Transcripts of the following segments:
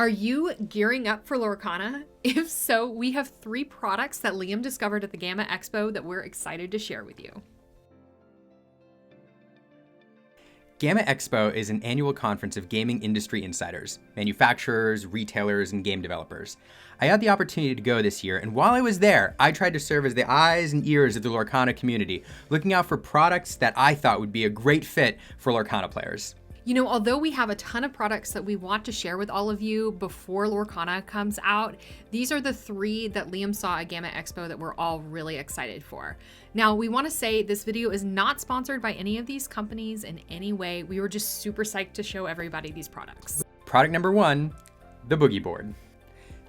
Are you gearing up for Lorcana? If so, we have 3 products that Liam discovered at the GAMA Expo that we're excited to share with you. GAMA Expo is an annual conference of gaming industry insiders, manufacturers, retailers, and game developers. I had the opportunity to go this year, and while I was there, I tried to serve as the eyes and ears of the Lorcana community, looking out for products that I thought would be a great fit for Lorcana players. You know, although we have a ton of products that we want to share with all of you before Lorcana comes out, these are the 3 that Liam saw at GAMA Expo that we're all really excited for. Now, we want to say this video is not sponsored by any of these companies in any way. We were just super psyched to show everybody these products. Product number 1, the Boogie Board.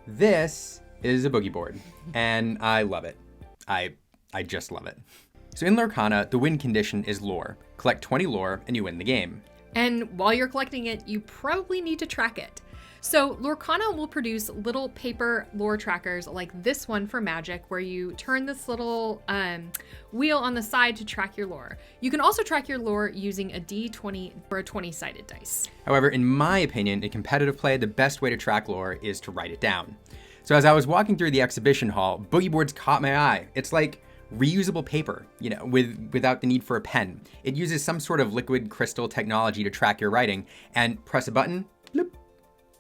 This is a Boogie Board, and I love it. I just love it. So in Lorcana, the win condition is lore. Collect 20 lore and you win the game. And while you're collecting it, you probably need to track it. So Lorcana will produce little paper lore trackers like this one for Magic, where you turn this little wheel on the side to track your lore. You can also track your lore using a D20 or a 20-sided dice. However, in my opinion, in competitive play, the best way to track lore is to write it down. So as I was walking through the exhibition hall, Boogie Boards caught my eye. It's like reusable paper, without the need for a pen. It uses some sort of liquid crystal technology to track your writing, and press a button, bloop,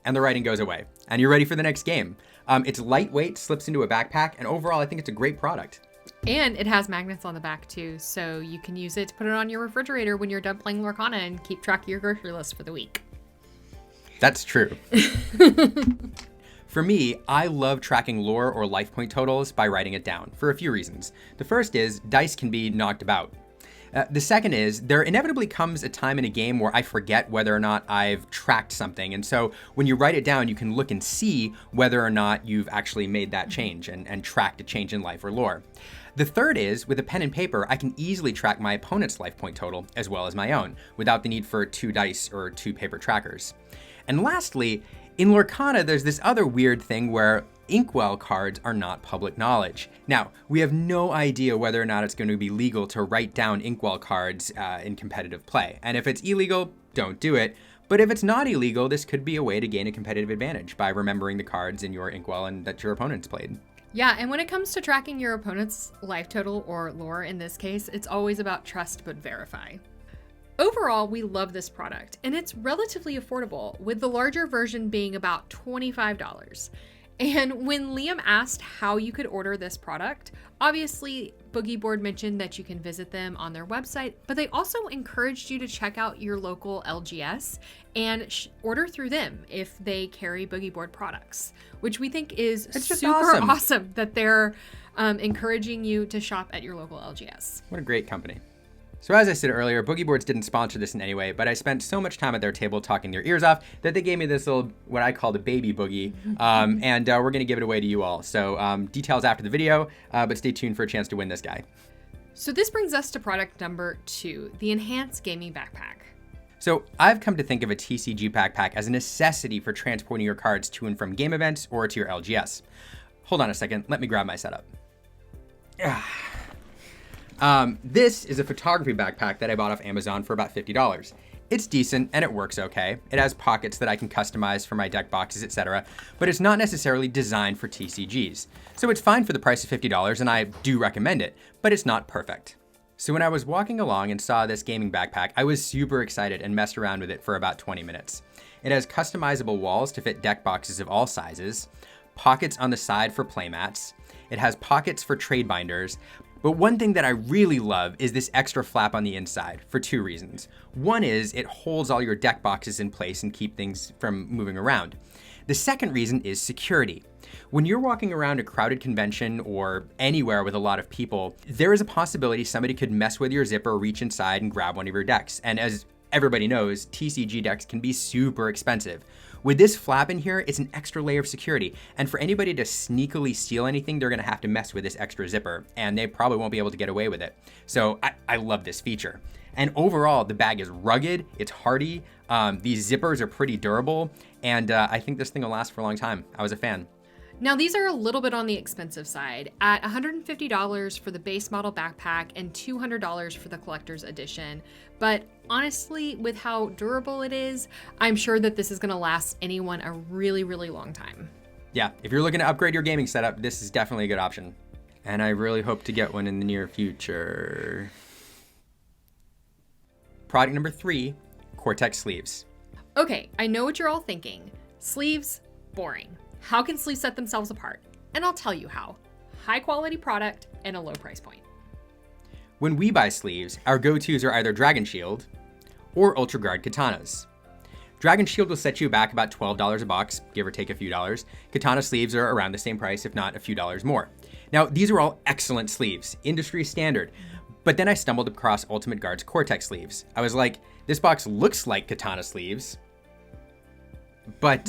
and the writing goes away, and you're ready for the next game. It's lightweight, slips into a backpack, and overall, I think it's a great product. And it has magnets on the back too, so you can use it to put it on your refrigerator when you're done playing Lorcana and keep track of your grocery list for the week. That's true. For me, I love tracking lore or life point totals by writing it down for a few reasons. The first is dice can be knocked about. The second is there inevitably comes a time in a game where I forget whether or not I've tracked something. And so when you write it down, you can look and see whether or not you've actually made that change and tracked a change in life or lore. The third is, with a pen and paper, I can easily track my opponent's life point total as well as my own without the need for 2 dice or 2 paper trackers. And lastly, in Lorcana, there's this other weird thing where inkwell cards are not public knowledge. Now, we have no idea whether or not it's going to be legal to write down inkwell cards in competitive play. And if it's illegal, don't do it. But if it's not illegal, this could be a way to gain a competitive advantage by remembering the cards in your inkwell and that your opponent's played. Yeah, and when it comes to tracking your opponent's life total, or lore in this case, it's always about trust but verify. Overall, we love this product, and it's relatively affordable, with the larger version being about $25. And when Liam asked how you could order this product, obviously Boogie Board mentioned that you can visit them on their website, but they also encouraged you to check out your local LGS and order through them if they carry Boogie Board products, which we think is super awesome that they're encouraging you to shop at your local LGS. What a great company. So as I said earlier, Boogie Boards didn't sponsor this in any way, but I spent so much time at their table talking their ears off that they gave me this little, what I call the baby boogie, and we're gonna give it away to you all. So details after the video, but stay tuned for a chance to win this guy. So this brings us to product number 2, the Enhanced Gaming Backpack. So I've come to think of a TCG backpack as a necessity for transporting your cards to and from game events or to your LGS. Hold on a second, let me grab my setup. This is a photography backpack that I bought off Amazon for about $50. It's decent and it works okay. It has pockets that I can customize for my deck boxes, etc., but it's not necessarily designed for TCGs. So it's fine for the price of $50 and I do recommend it, but it's not perfect. So when I was walking along and saw this gaming backpack, I was super excited and messed around with it for about 20 minutes. It has customizable walls to fit deck boxes of all sizes, pockets on the side for playmats, it has pockets for trade binders, but one thing that I really love is this extra flap on the inside for 2 reasons. One is it holds all your deck boxes in place and keep things from moving around. The second reason is security. When you're walking around a crowded convention or anywhere with a lot of people, there is a possibility somebody could mess with your zipper, reach inside and grab one of your decks. And as everybody knows, TCG decks can be super expensive. With this flap in here, it's an extra layer of security. And for anybody to sneakily steal anything, they're gonna have to mess with this extra zipper and they probably won't be able to get away with it. So I love this feature. And overall, the bag is rugged, it's hardy, these zippers are pretty durable, and I think this thing will last for a long time. I was a fan. Now, these are a little bit on the expensive side, at $150 for the base model backpack and $200 for the collector's edition. But honestly, with how durable it is, I'm sure that this is going to last anyone a really, really long time. Yeah, if you're looking to upgrade your gaming setup, this is definitely a good option. And I really hope to get one in the near future. Product number 3, Cortex sleeves. Okay, I know what you're all thinking. Sleeves, boring. How can sleeves set themselves apart? And I'll tell you how. High quality product and a low price point. When we buy sleeves, our go-tos are either Dragon Shield or Ultra Guard katanas. Dragon Shield will set you back about $12 a box, give or take a few dollars. Katana sleeves are around the same price, if not a few dollars more. Now, these are all excellent sleeves, industry standard. But then I stumbled across Ultimate Guard's Cortex sleeves. I was like, this box looks like katana sleeves, but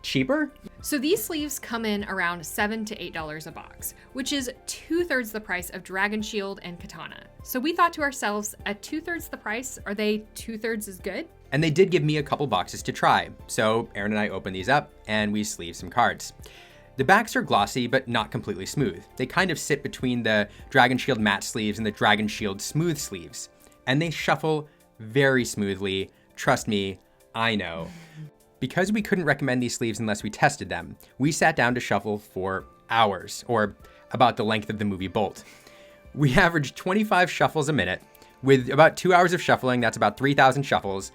cheaper? So these sleeves come in around $7 to $8 a box, which is 2/3 the price of Dragon Shield and Katana. So we thought to ourselves, at 2/3 the price, are they 2/3 as good? And they did give me a couple boxes to try. So Aaron and I opened these up and we sleeved some cards. The backs are glossy, but not completely smooth. They kind of sit between the Dragon Shield matte sleeves and the Dragon Shield smooth sleeves. And they shuffle very smoothly. Trust me, I know. Because we couldn't recommend these sleeves unless we tested them, we sat down to shuffle for hours, or about the length of the movie Bolt. We averaged 25 shuffles a minute. With about 2 hours of shuffling, that's about 3,000 shuffles,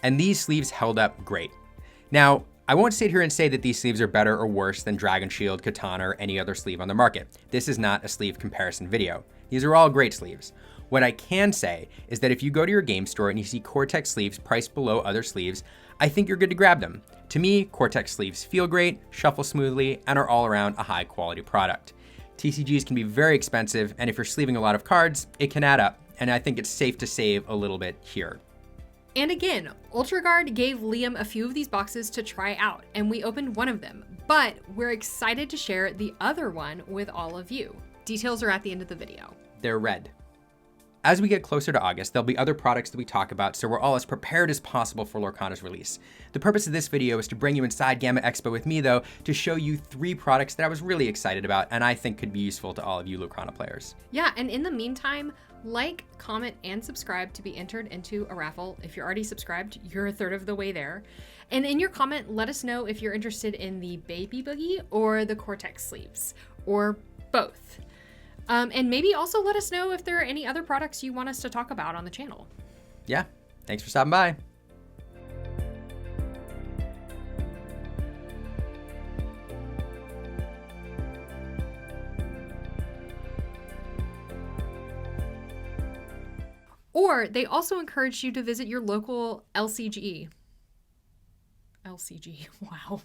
and these sleeves held up great. Now, I won't sit here and say that these sleeves are better or worse than Dragon Shield, Katana, or any other sleeve on the market. This is not a sleeve comparison video. These are all great sleeves. What I can say is that if you go to your game store and you see Cortex sleeves priced below other sleeves, I think you're good to grab them. To me, Cortex sleeves feel great, shuffle smoothly, and are all around a high quality product. TCGs can be very expensive, and if you're sleeving a lot of cards, it can add up, and I think it's safe to save a little bit here. And again, Ultra Guard gave Liam a few of these boxes to try out, and we opened one of them, but we're excited to share the other one with all of you. Details are at the end of the video. They're red. As we get closer to August, there'll be other products that we talk about, so we're all as prepared as possible for Lorcana's release. The purpose of this video is to bring you inside GAMA Expo with me, though, to show you 3 products that I was really excited about and I think could be useful to all of you Lorcana players. Yeah, and in the meantime, like, comment, and subscribe to be entered into a raffle. If you're already subscribed, you're a third of the way there. And in your comment, let us know if you're interested in the Baby Boogie or the Cortex sleeves, or both. And maybe also let us know if there are any other products you want us to talk about on the channel. Yeah, thanks for stopping by. Or they also encourage you to visit your local LCG. LCG, wow.